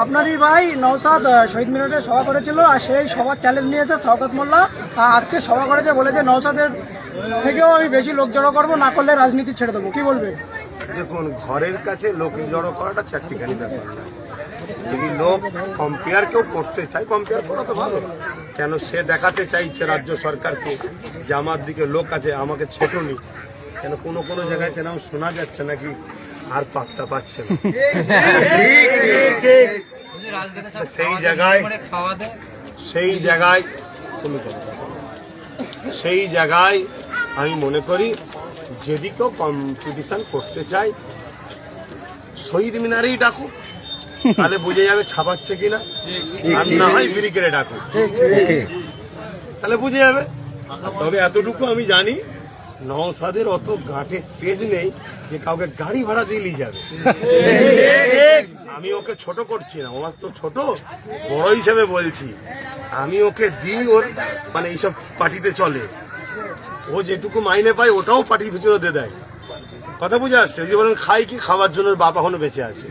আপনারই ভাই নওশাদ শহীদ মিনারে সভা করেছিল, আর সেই সভার চ্যালেঞ্জ নিয়েছে শওকত মোল্লা। আজকে সভা করেছে, বলেছে নওশাদের থেকেও আমি বেশি লোক জড়ো করবো, না করলে রাজনীতি ছেড়ে দেবো। কি বলবে? দেখুন, ঘরের কাছে লোক জড়ো করাটা চারটিখানি ব্যাপার না। যদি লোক কম্পেয়ার কেউ করতে চায়, কম্পেয়ার করা তো ভালো। কেন সে দেখাতে চাইছে রাজ্য সরকারকে যে আমার দিকে লোক আছে, আমাকে ছেটনি। কেন কোনো কোনো জায়গায় যেন শোনা যাচ্ছে নাকি আর পাত্তা পাচ্ছে না। সেই জায়গায় আমি মনে করি যদি কেউ কম্পিটিশন করতে চায় শহীদ মিনারেই ডাকুক, তাহলে বুঝে যাবে ছাপাচ্ছে কিনা। আর না হয় ব্রিগেডে ডাকুক, তাহলে বুঝে যাবে। তবে এতটুকু আমি জানি, নওশাদের অত ঘাটে তেজ নেই যে কাউকে গাড়ি ভাড়া দিয়ে নিয়ে যাবে। আমি ওকে ছোট করছি না, আমার তো ছোট, বড় হিসেবে বলছি। আমি ওকে দিই, ওর মানে এইসব পার্টিতে চলে, ও যেটুকু মাইনে পায় ওটাও পার্টির ভিতরে দিয়ে দেয়। কথা বুঝে আসছে? যদি বলেন খাই কি, খাওয়ার জন্য বাবা এখনো বেঁচে আছে।